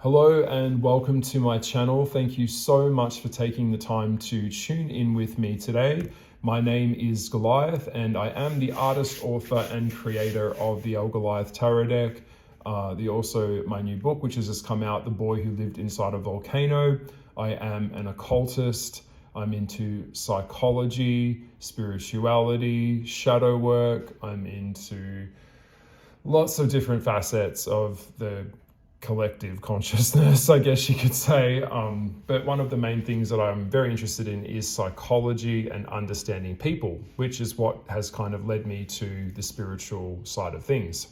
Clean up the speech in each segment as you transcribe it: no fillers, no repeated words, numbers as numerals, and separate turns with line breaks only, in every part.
Hello and welcome to my channel. Thank you so much for taking the time to tune in with me today. My name is Goliath and I am the artist, author and creator of the El Goliath Tarot deck. Also my new book, which has just come out, The Boy Who Lived Inside a Volcano. I am an occultist. I'm into psychology, spirituality, shadow work. I'm into lots of different facets of the collective consciousness, I guess you could say. But one of the main things that I'm very interested in is psychology and understanding people, which is what has kind of led me to the spiritual side of things.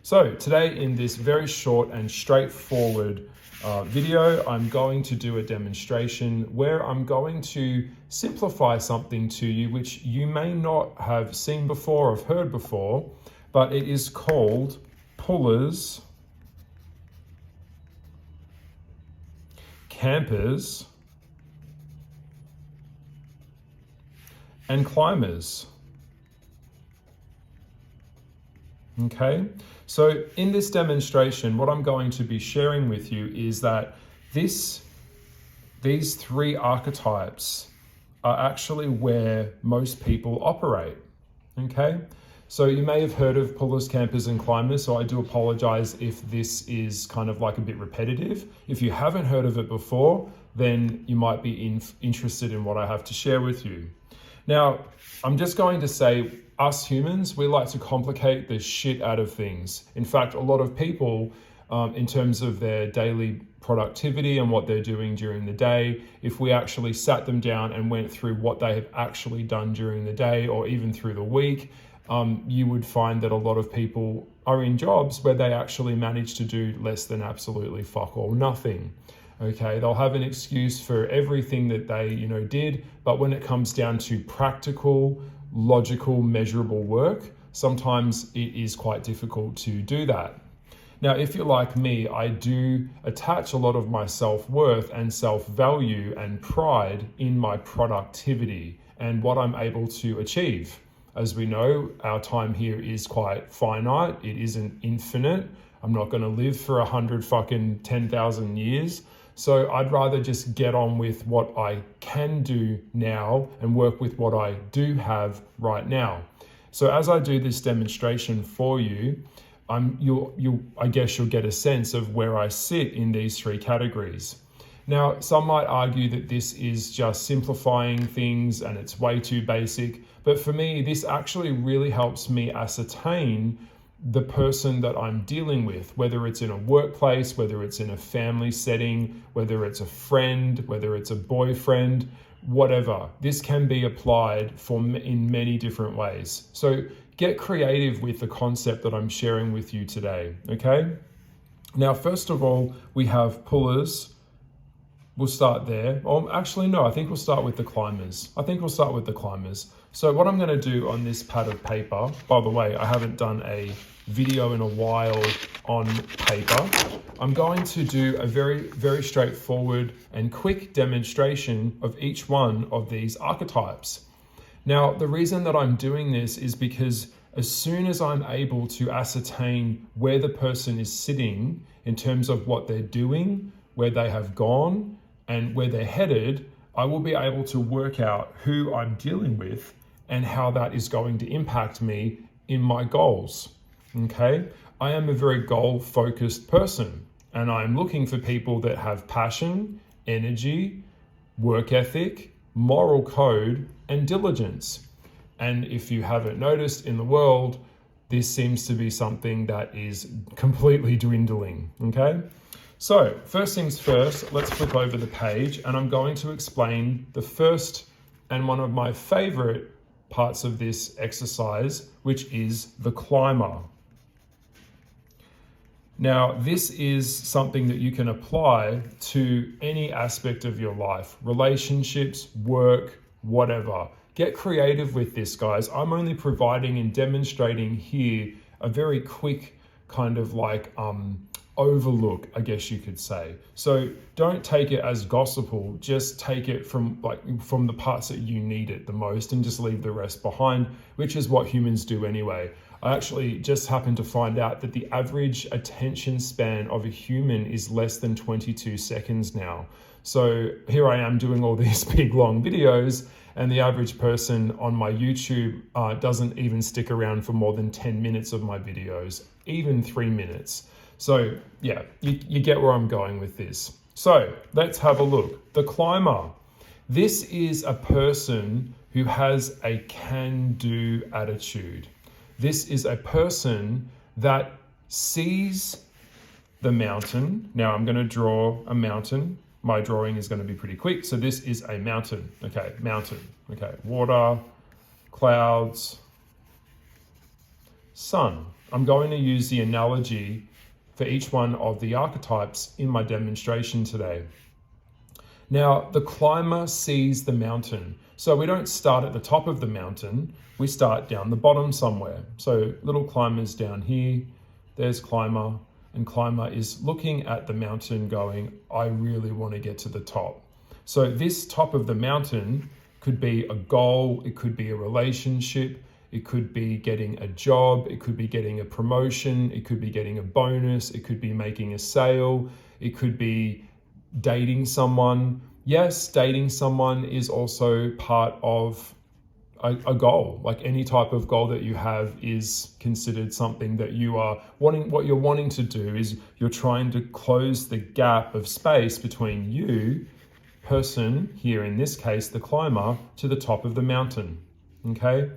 So today, in this very short and straightforward video, I'm going to do a demonstration where I'm going to simplify something to you which you may not have seen before or have heard before, but it is called pullers, campers, and climbers. Okay, so in this demonstration, what I'm going to be sharing with you is that these three archetypes are actually where most people operate. Okay, so you may have heard of pullers, campers, and climbers, so I do apologize if this is kind of like a bit repetitive. If you haven't heard of it before, then you might be interested in what I have to share with you. Now, I'm just going to say, us humans, we like to complicate the shit out of things. In fact, a lot of people, in terms of their daily productivity and what they're doing during the day, if we actually sat them down and went through what they have actually done during the day or even through the week, you would find that a lot of people are in jobs where they actually manage to do less than absolutely fuck all nothing. Okay, they'll have an excuse for everything that they did, but when it comes down to practical, logical, measurable work, sometimes it is quite difficult to do that. Now, if you're like me, I do attach a lot of my self-worth and self-value and pride in my productivity and what I'm able to achieve. As we know, our time here is quite finite. It isn't infinite. I'm not going to live for 10,000 years. So I'd rather just get on with what I can do now and work with what I do have right now. So as I do this demonstration for you, I guess you'll get a sense of where I sit in these three categories. Now, some might argue that this is just simplifying things and it's way too basic. But for me, this actually really helps me ascertain the person that I'm dealing with, whether it's in a workplace, whether it's in a family setting, whether it's a friend, whether it's a boyfriend, whatever. This can be applied in many different ways. So get creative with the concept that I'm sharing with you today, okay? Now, first of all, we have pullers. We'll start there. Actually, no, I think we'll start with the climbers. So what I'm going to do on this pad of paper, by the way, I haven't done a video in a while on paper. I'm going to do a very, very straightforward and quick demonstration of each one of these archetypes. Now, the reason that I'm doing this is because as soon as I'm able to ascertain where the person is sitting in terms of what they're doing, where they have gone, and where they're headed, I will be able to work out who I'm dealing with and how that is going to impact me in my goals. Okay? I am a very goal-focused person, and I'm looking for people that have passion, energy, work ethic, moral code, and diligence. And if you haven't noticed in the world, this seems to be something that is completely dwindling. Okay? So first things first, let's flip over the page and I'm going to explain the first and one of my favorite parts of this exercise, which is the climber. Now, this is something that you can apply to any aspect of your life, relationships, work, whatever. Get creative with this, guys. I'm only providing and demonstrating here a very quick kind of like overlook, I guess you could say. So don't take it as gospel, just take it from the parts that you need it the most and just leave the rest behind, which is what humans do anyway. I actually just happened to find out that the average attention span of a human is less than 22 seconds now. So here I am doing all these big long videos, and the average person on my YouTube doesn't even stick around for more than 10 minutes of my videos, even 3 minutes. So yeah, you get where I'm going with this. So let's have a look. The climber. This is a person who has a can-do attitude. This is a person that sees the mountain. Now I'm going to draw a mountain. My drawing is going to be pretty quick. So this is a mountain. Okay, mountain. Okay, water, clouds, sun. I'm going to use the analogy for each one of the archetypes in my demonstration today. Now, the climber sees the mountain. So we don't start at the top of the mountain, we start down the bottom somewhere. So little climber's down here, there's climber, and climber is looking at the mountain going, I really want to get to the top. So this top of the mountain could be a goal, it could be a relationship, it could be getting a job, it could be getting a promotion, it could be getting a bonus, it could be making a sale, it could be dating someone. Yes, dating someone is also part of a goal. Like any type of goal that you have is considered something that you are wanting. What you're wanting to do is you're trying to close the gap of space between you, person here in this case, the climber, to the top of the mountain. Okay,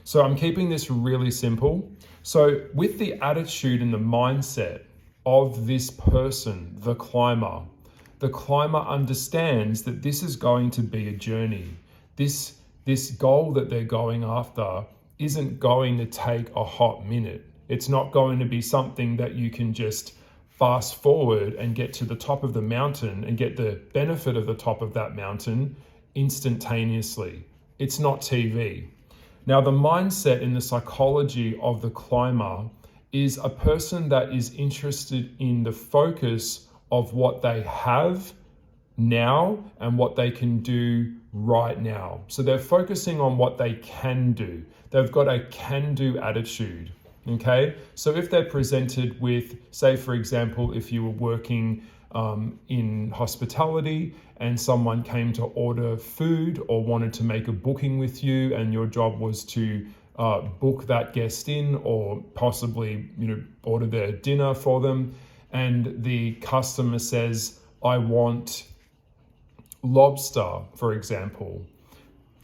so I'm keeping this really simple. So with the attitude and the mindset of this person, the climber understands that this is going to be a journey. This goal that they're going after isn't going to take a hot minute. It's not going to be something that you can just fast forward and get to the top of the mountain and get the benefit of the top of that mountain instantaneously. It's not TV. Now, the mindset and the psychology of the climber is a person that is interested in the focus of what they have now and what they can do right now. So they're focusing on what they can do. They've got a can-do attitude. Okay, so if they're presented with, say for example, if you were working in hospitality and someone came to order food or wanted to make a booking with you, and your job was to book that guest in or possibly order their dinner for them, and the customer says, I want lobster, for example.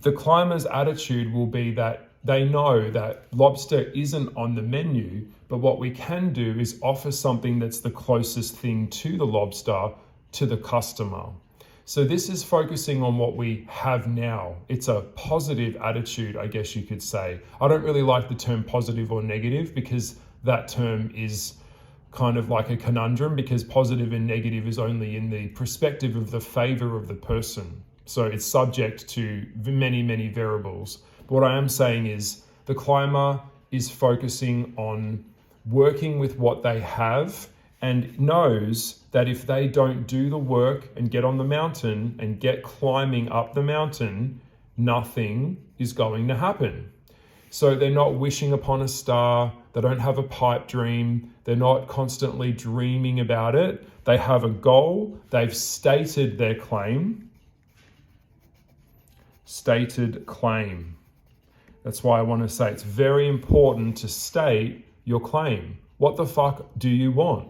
The climber's attitude will be that they know that lobster isn't on the menu, but what we can do is offer something that's the closest thing to the lobster to the customer. So this is focusing on what we have now. It's a positive attitude, I guess you could say. I don't really like the term positive or negative because that term is kind of like a conundrum, because positive and negative is only in the perspective of the favor of the person. So it's subject to many, many variables. But what I am saying is the climber is focusing on working with what they have and knows that if they don't do the work and get on the mountain and get climbing up the mountain, nothing is going to happen. So they're not wishing upon a star. They don't have a pipe dream. They're not constantly dreaming about it. They have a goal. They've stated their claim. Stated claim. That's why I want to say it's very important to state your claim. What the fuck do you want?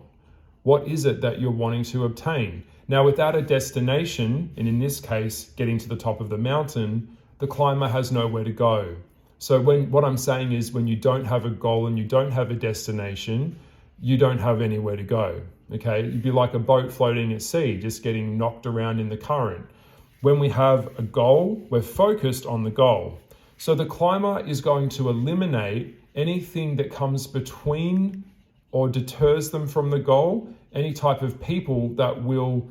What is it that you're wanting to obtain? Now, without a destination, and in this case, getting to the top of the mountain, the climber has nowhere to go. So what I'm saying is when you don't have a goal and you don't have a destination, you don't have anywhere to go, okay? You'd be like a boat floating at sea, just getting knocked around in the current. When we have a goal, we're focused on the goal. So the climber is going to eliminate anything that comes between or deters them from the goal, any type of people that will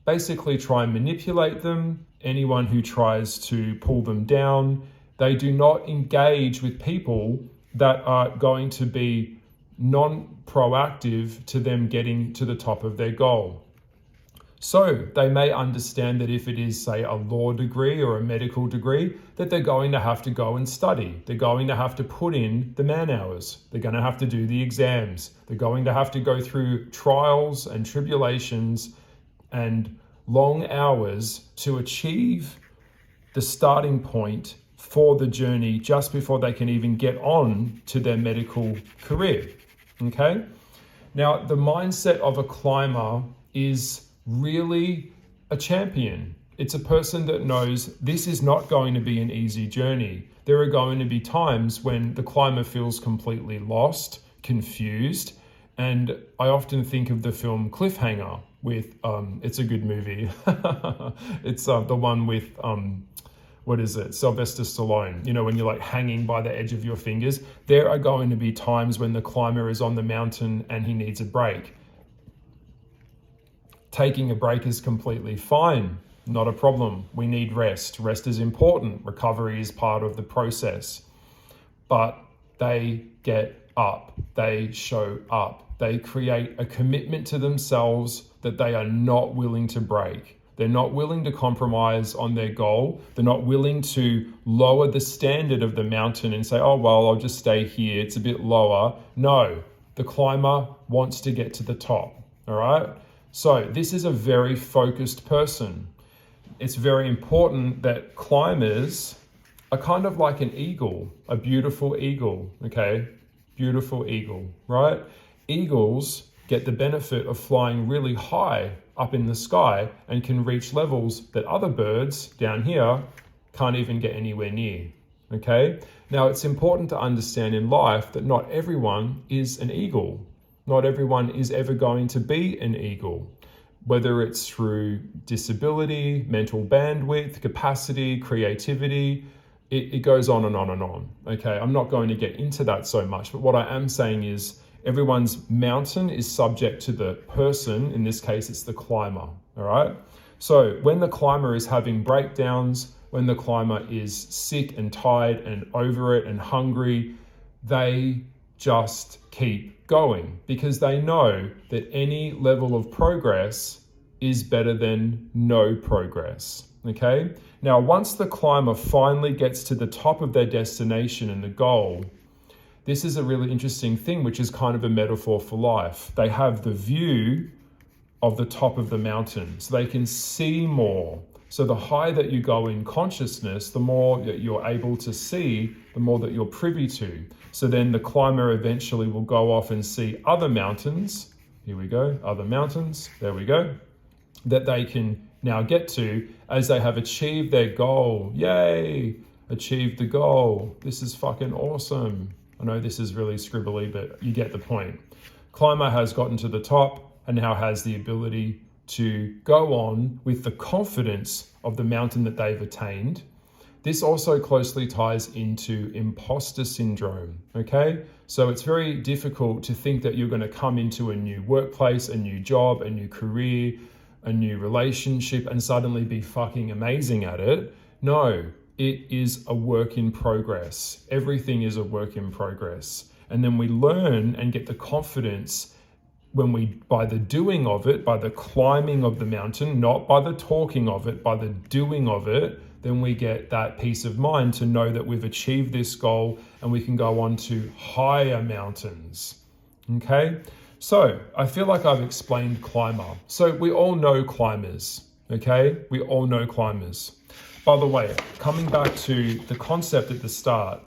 basically try and manipulate them, anyone who tries to pull them down. They do not engage with people that are going to be non-proactive to them getting to the top of their goal. So they may understand that if it is, say, a law degree or a medical degree, that they're going to have to go and study. They're going to have to put in the man hours. They're going to have to do the exams. They're going to have to go through trials and tribulations and long hours to achieve the starting point for the journey just before they can even get on to their medical career. Okay? Now, the mindset of a climber is really a champion. It's a person that knows this is not going to be an easy journey. There are going to be times when the climber feels completely lost, confused, and I often think of the film Cliffhanger with, it's a good movie. It's the one with, what is it? Sylvester Stallone. You know, when you're like hanging by the edge of your fingers, there are going to be times when the climber is on the mountain and he needs a break. Taking a break is completely fine, not a problem. We need rest. Rest is important. Recovery is part of the process. But they get up. They show up. They create a commitment to themselves that they are not willing to break. They're not willing to compromise on their goal. They're not willing to lower the standard of the mountain and say, oh, well, I'll just stay here. It's a bit lower. No, the climber wants to get to the top. All right. So this is a very focused person. It's very important that climbers are kind of like an eagle, a beautiful eagle, okay? Beautiful eagle, right? Eagles get the benefit of flying really high up in the sky and can reach levels that other birds down here can't even get anywhere near, okay? Now, it's important to understand in life that not everyone is an eagle. Not everyone is ever going to be an eagle, whether it's through disability, mental bandwidth, capacity, creativity, it goes on and on and on. Okay, I'm not going to get into that so much, but what I am saying is everyone's mountain is subject to the person. In this case, it's the climber, all right? So when the climber is having breakdowns, when the climber is sick and tired and over it and hungry, they just keep going because they know that any level of progress is better than no progress, okay? Now, once the climber finally gets to the top of their destination and the goal, this is a really interesting thing, which is kind of a metaphor for life. They have the view of the top of the mountain, so they can see more. So the higher that you go in consciousness, the more that you're able to see, the more that you're privy to. So then the climber eventually will go off and see other mountains. Here we go, other mountains, there we go, that they can now get to as they have achieved their goal. Yay, achieved the goal. This is fucking awesome. I know this is really scribbly, but you get the point. Climber has gotten to the top and now has the ability to go on with the confidence of the mountain that they've attained. This also closely ties into imposter syndrome, okay? So it's very difficult to think that you're going to come into a new workplace, a new job, a new career, a new relationship and suddenly be fucking amazing at it. No, it is a work in progress. Everything is a work in progress. And then we learn and get the confidence when we, by the doing of it, by the climbing of the mountain, not by the talking of it, by the doing of it, then we get that peace of mind to know that we've achieved this goal and we can go on to higher mountains. Okay? So I feel like I've explained climber. So we all know climbers, okay? We all know climbers. By the way, coming back to the concept at the start,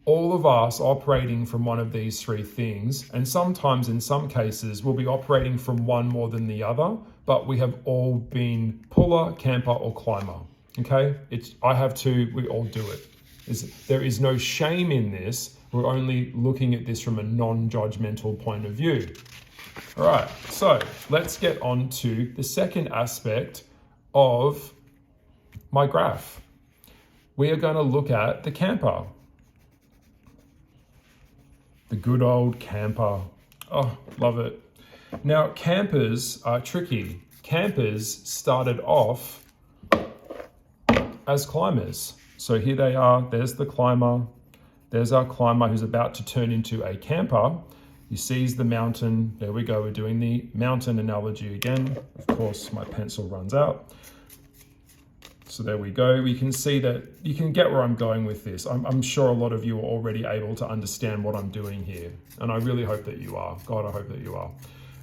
all of us operating from one of these three things, and sometimes in some cases we'll be operating from one more than the other, but we have all been puller, camper, or climber. Okay? I have two, we all do it. There is no shame in this. We're only looking at this from a non-judgmental point of view. All right, so let's get on to the second aspect of my graph. We are going to look at the camper. The good old camper. Oh, love it. Now, campers are tricky. Campers started off as climbers. So here they are, there's the climber. There's our climber who's about to turn into a camper. He sees the mountain. There we go. We're doing the mountain analogy again. Of course, my pencil runs out. So there we go. We can see that you can get where I'm going with this. I'm sure a lot of you are already able to understand what I'm doing here. And I really hope that you are. God, I hope that you are.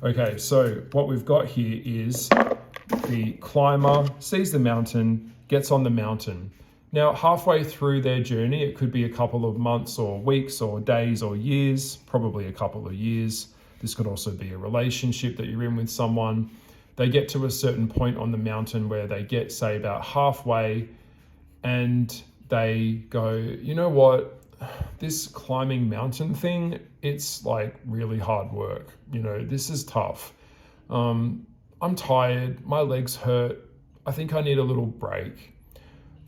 Okay, so what we've got here is the climber sees the mountain, gets on the mountain. Now, halfway through their journey, it could be a couple of months or weeks or days or years, probably a couple of years. This could also be a relationship that you're in with someone. They get to a certain point on the mountain where they get, say, about halfway, and they go, you know what, this climbing mountain thing, it's like really hard work. You know, this is tough. I'm tired, my legs hurt. I think I need a little break.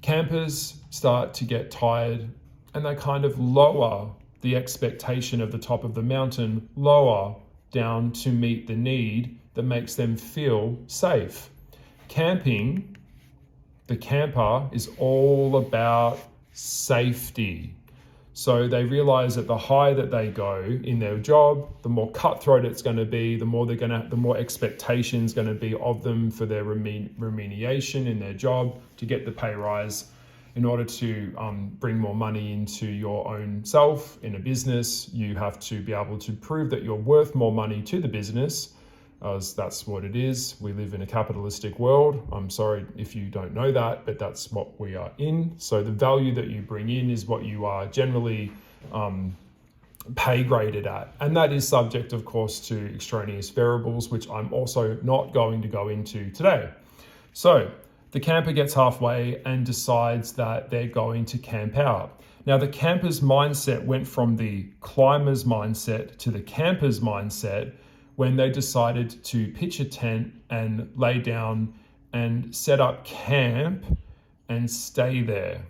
Campers start to get tired, and they kind of lower the expectation of the top of the mountain, lower down to meet the need that makes them feel safe. Camping, the camper, is all about safety. So they realize that the higher that they go in their job, the more cutthroat it's going to be, the more expectations going to be of them for their remuneration in their job to get the pay rise. In order to bring more money into your own self in a business, you have to be able to prove that you're worth more money to the business, as that's what it is. We live in a capitalistic world. I'm sorry if you don't know that, but that's what we are in. So the value that you bring in is what you are generally pay graded at. And that is subject, of course, to extraneous variables, which I'm also not going to go into today. So the camper gets halfway and decides that they're going to camp out. Now, the camper's mindset went from the climber's mindset to the camper's mindset when they decided to pitch a tent and lay down and set up camp and stay there.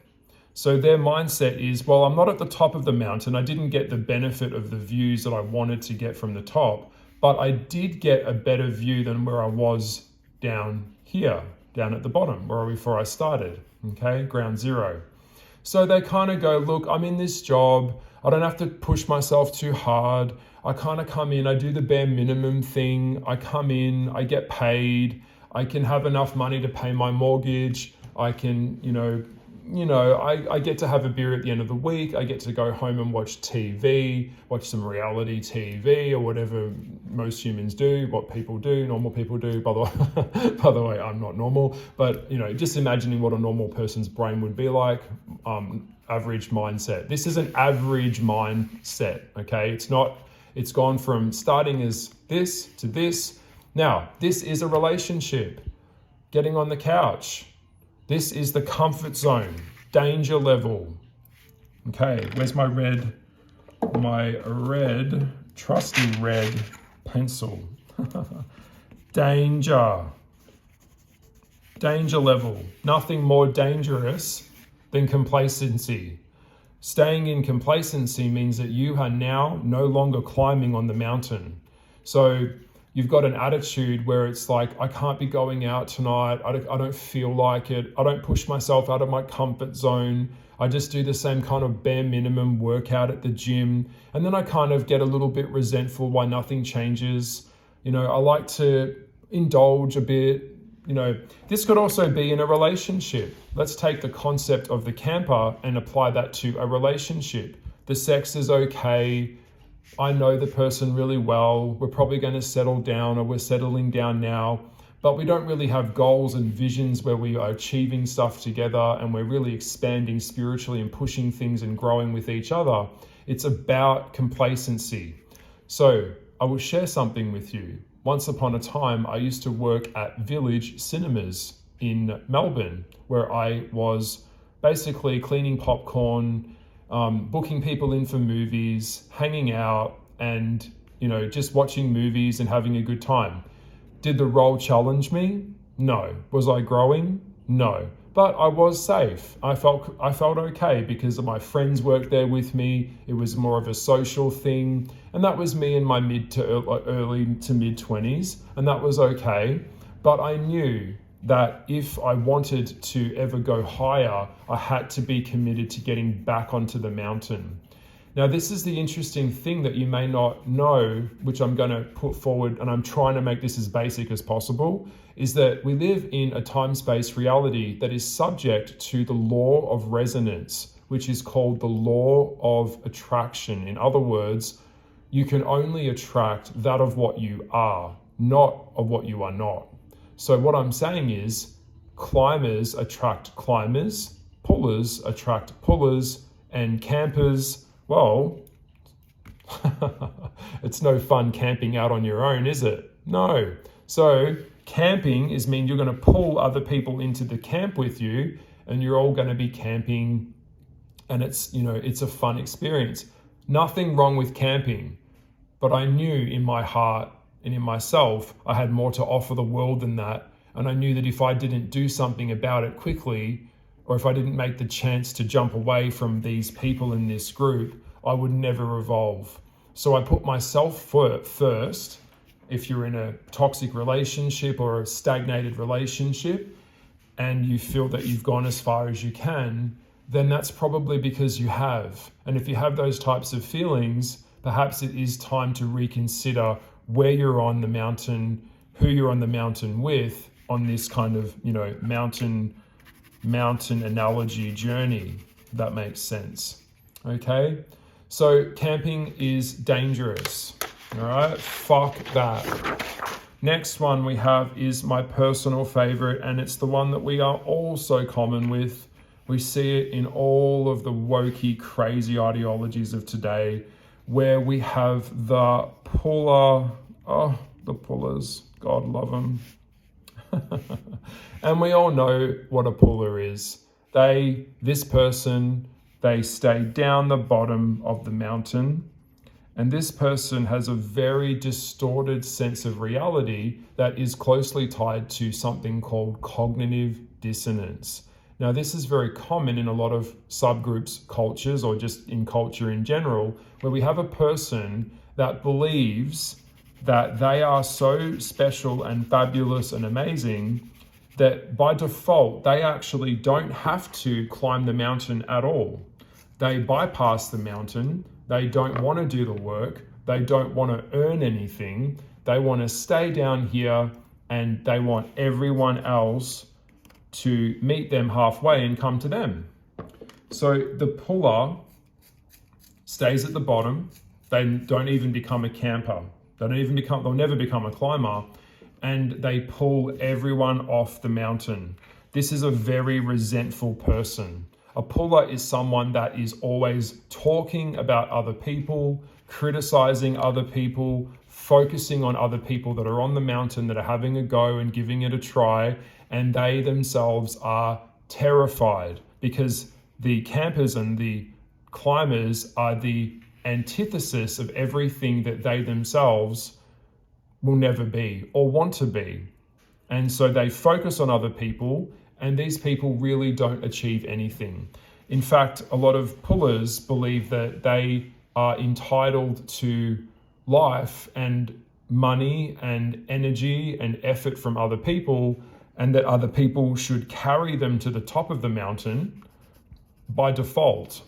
So their mindset is, well, I'm not at the top of the mountain. I didn't get the benefit of the views that I wanted to get from the top, but I did get a better view than where I was down here, down at the bottom, before I started, okay, ground zero. So they kind of go, look, I'm in this job. I don't have to push myself too hard. I kind of come in, I do the bare minimum thing. I come in, I get paid. I can have enough money to pay my mortgage. I can, I get to have a beer at the end of the week. I get to go home and watch TV, watch some reality TV or whatever most humans do, what people do, normal people do. By the way, I'm not normal, but just imagining what a normal person's brain would be like. Average mindset. This is an average mindset, okay? It's gone from starting as this to this. Now, this is a relationship. Getting on the couch. This is the comfort zone, danger level. Okay, where's my red, trusty red pencil? Danger level. Nothing more dangerous than complacency. Staying in complacency means that you are now no longer climbing on the mountain. So you've got an attitude where it's like, I can't be going out tonight. I don't feel like it. I don't push myself out of my comfort zone. I just do the same kind of bare minimum workout at the gym. And then I kind of get a little bit resentful why nothing changes. I like to indulge a bit. This could also be in a relationship. Let's take the concept of the camper and apply that to a relationship. The sex is okay. I know the person really well. We're probably going to settle down, or we're settling down now, but we don't really have goals and visions where we are achieving stuff together and we're really expanding spiritually and pushing things and growing with each other. It's about complacency. So I will share something with you. Once upon a time, I used to work at Village Cinemas in Melbourne, where I was basically cleaning popcorn, booking people in for movies, hanging out, and just watching movies and having a good time. Did the role challenge me? No. Was I growing? No. But I was safe. I felt okay because my friends worked there with me. It was more of a social thing, and that was me in my early to mid 20s, and that was okay. But I knew that if I wanted to ever go higher, I had to be committed to getting back onto the mountain. Now, this is the interesting thing that you may not know, which I'm going to put forward, and I'm trying to make this as basic as possible, is that we live in a time-space reality that is subject to the law of resonance, which is called the law of attraction. In other words, you can only attract that of what you are, not of what you are not. So what I'm saying is, climbers attract climbers, pullers attract pullers, and campers, well, it's no fun camping out on your own, is it? No. So camping means you're going to pull other people into the camp with you, and you're all going to be camping, and it's a fun experience. Nothing wrong with camping, but I knew in my heart and in myself I had more to offer the world than that, and I knew that if I didn't do something about it quickly, or if I didn't make the chance to jump away from these people in this group, I would never evolve. So I put myself first. If you're in a toxic relationship or a stagnated relationship and you feel that you've gone as far as you can, then that's probably because you have. And if you have those types of feelings, perhaps it is time to reconsider where you're on the mountain, who you're on the mountain with, on this kind of, mountain analogy journey. If that makes sense. Okay? So camping is dangerous. All right? Fuck that. Next one we have is my personal favorite, and it's the one that we are all so common with. We see it in all of the wokey, crazy ideologies of today, where we have the puller. Oh, the pullers. God love them. And we all know what a puller is. They stay down the bottom of the mountain, and this person has a very distorted sense of reality that is closely tied to something called cognitive dissonance. Now, this is very common in a lot of subgroups, cultures, or just in culture in general, where we have a person that believes that they are so special and fabulous and amazing that by default, they actually don't have to climb the mountain at all. They bypass the mountain. They don't want to do the work. They don't want to earn anything. They want to stay down here, and they want everyone else to meet them halfway and come to them. So the puller stays at the bottom. They don't even become a camper. They'll never become a climber, and they pull everyone off the mountain. This is a very resentful person. A puller is someone that is always talking about other people, criticizing other people, focusing on other people that are on the mountain that are having a go and giving it a try, and they themselves are terrified because the campers and the climbers are the antithesis of everything that they themselves will never be or want to be. And so they focus on other people, and these people really don't achieve anything. In fact, a lot of pullers believe that they are entitled to life and money and energy and effort from other people, and that other people should carry them to the top of the mountain by default.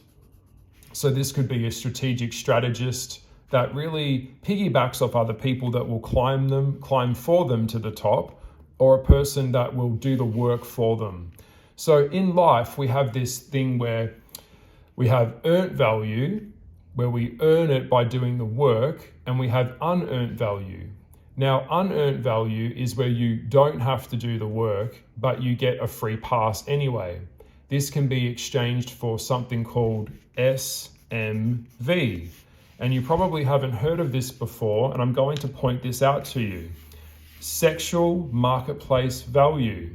So this could be a strategic strategist that really piggybacks off other people that will climb for them to the top, or a person that will do the work for them. So in life, we have this thing where we have earned value, where we earn it by doing the work, and we have unearned value. Now, unearned value is where you don't have to do the work, but you get a free pass anyway. This can be exchanged for something called SMV. And you probably haven't heard of this before, and I'm going to point this out to you. Sexual marketplace value.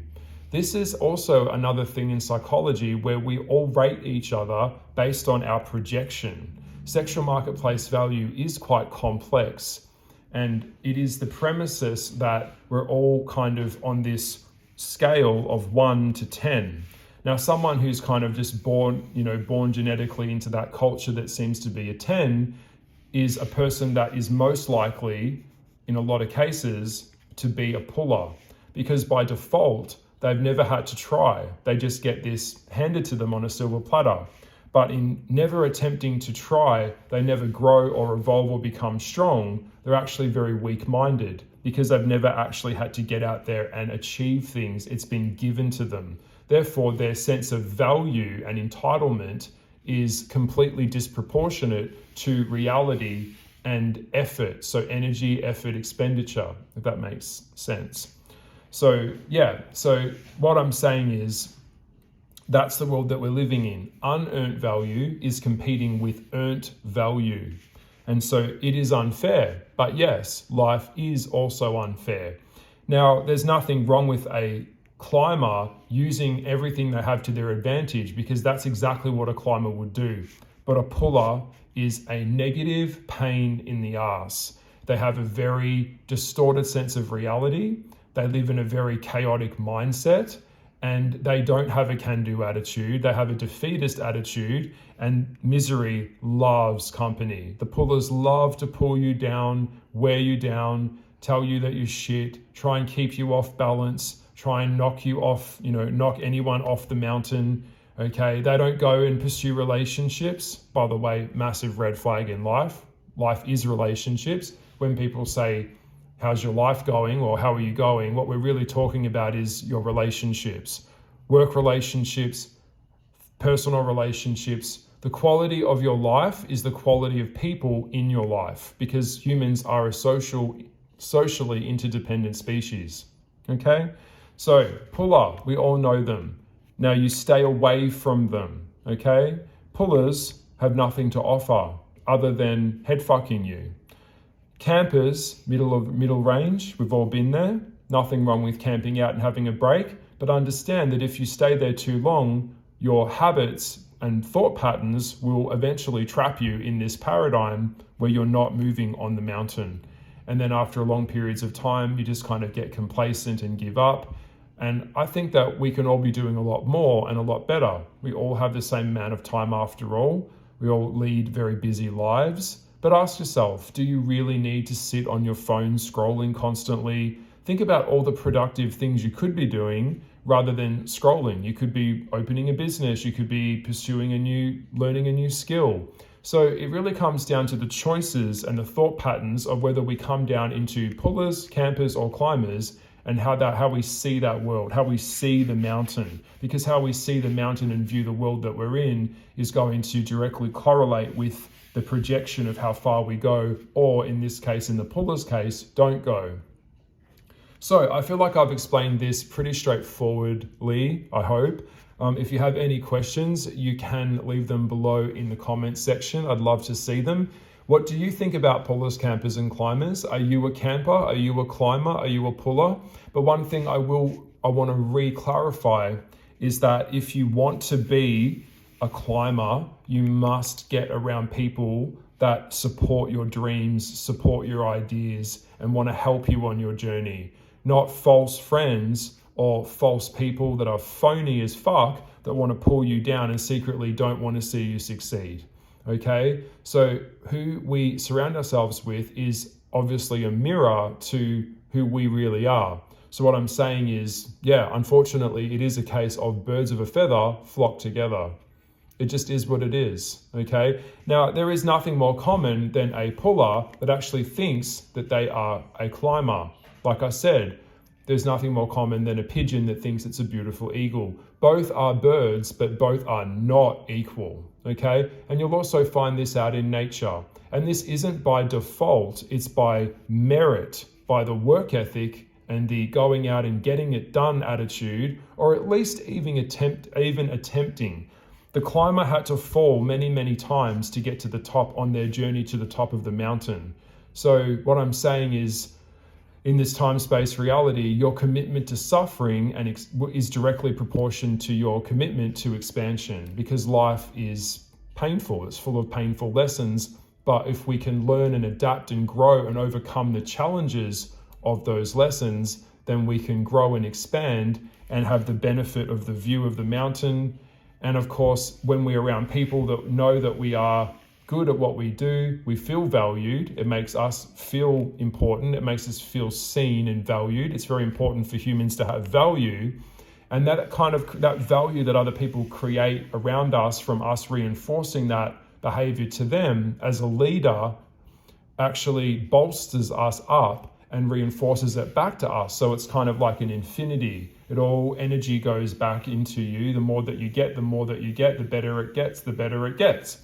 This is also another thing in psychology where we all rate each other based on our projection. Sexual marketplace value is quite complex, and it is the premises that we're all kind of on this scale of 1 to 10. Now, someone who's kind of just born genetically into that culture that seems to be a 10 is a person that is most likely, in a lot of cases, to be a puller, because by default, they've never had to try. They just get this handed to them on a silver platter. But in never attempting to try, they never grow or evolve or become strong. They're actually very weak-minded because they've never actually had to get out there and achieve things. It's been given to them. Therefore, their sense of value and entitlement is completely disproportionate to reality and effort. So energy, effort, expenditure, if that makes sense. So yeah, so what I'm saying is that's the world that we're living in. Unearned value is competing with earned value. And so it is unfair. But yes, life is also unfair. Now, there's nothing wrong with a climber using everything they have to their advantage, because that's exactly what a climber would do. But a puller is a negative pain in the ass. They have a very distorted sense of reality. They live in a very chaotic mindset, and they don't have a can-do attitude. They have a defeatist attitude, and misery loves company. The pullers love to pull you down, wear you down, tell you that you're shit, try and keep you off balance, try and knock you off, knock anyone off the mountain. Okay, they don't go and pursue relationships. By the way, massive red flag in life. Life is relationships. When people say, how's your life going, or how are you going? What we're really talking about is your relationships, work relationships, personal relationships. The quality of your life is the quality of people in your life, because humans are a socially interdependent species. Okay, so puller, we all know them. Now you stay away from them. Okay, pullers have nothing to offer other than head fucking you. Campers, middle range, we've all been there. Nothing wrong with camping out and having a break, but understand that if you stay there too long, your habits and thought patterns will eventually trap you in this paradigm where you're not moving on the mountain. And then after long periods of time, you just kind of get complacent and give up. And I think that we can all be doing a lot more and a lot better. We all have the same amount of time after all. We all lead very busy lives. But ask yourself, do you really need to sit on your phone scrolling constantly? Think about all the productive things you could be doing rather than scrolling. You could be opening a business. You could be learning a new skill. So it really comes down to the choices and the thought patterns of whether we come down into pullers, campers, or climbers, and how we see that world, how we see the mountain. Because how we see the mountain and view the world that we're in is going to directly correlate with the projection of how far we go, or in this case, in the puller's case, don't go. So I feel like I've explained this pretty straightforwardly, I hope. If you have any questions, you can leave them below in the comments section. I'd love to see them. What do you think about pullers, campers, and climbers? Are you a camper? Are you a climber? Are you a puller? But one thing I want to re-clarify is that if you want to be a climber, you must get around people that support your dreams, support your ideas, and want to help you on your journey. Not false friends or false people that are phony as fuck that want to pull you down and secretly don't want to see you succeed. Okay? So who we surround ourselves with is obviously a mirror to who we really are. So what I'm saying is, yeah, unfortunately, it is a case of birds of a feather flock together. It just is what it is, okay? Now, there is nothing more common than a puller that actually thinks that they are a climber. Like I said, there's nothing more common than a pigeon that thinks it's a beautiful eagle. Both are birds, but both are not equal, okay? And you'll also find this out in nature. And this isn't by default, it's by merit, by the work ethic and the going out and getting it done attitude, or at least even attempting. The climber had to fall many, many times to get to the top on their journey to the top of the mountain. So what I'm saying is, in this time-space reality, your commitment to suffering is directly proportioned to your commitment to expansion, because life is painful. It's full of painful lessons. But if we can learn and adapt and grow and overcome the challenges of those lessons, then we can grow and expand and have the benefit of the view of the mountain. And of course, when we're around people that know that we are good at what we do, we feel valued. It makes us feel important. It makes us feel seen and valued. It's very important for humans to have value. And that kind of that value that other people create around us from us reinforcing that behavior to them as a leader actually bolsters us up and reinforces it back to us. So it's kind of like an infinity. It all energy goes back into you. The more that you get, the more that you get, the better it gets, the better it gets.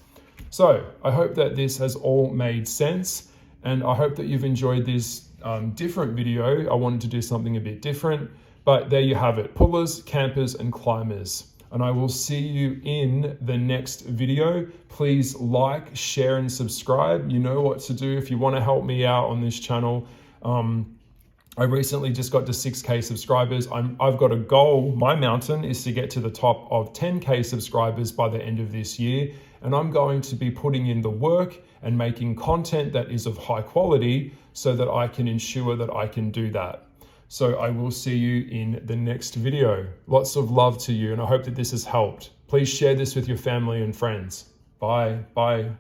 So I hope that this has all made sense, and I hope that you've enjoyed this different video. I wanted to do something a bit different, but there you have it. Pullers, campers, and climbers. And I will see you in the next video. Please like, share, and subscribe. You know what to do if you want to help me out on this channel. I recently just got to 6K subscribers. I've got a goal. My mountain is to get to the top of 10K subscribers by the end of this year. And I'm going to be putting in the work and making content that is of high quality so that I can ensure that I can do that. So I will see you in the next video. Lots of love to you, and I hope that this has helped. Please share this with your family and friends. Bye. Bye.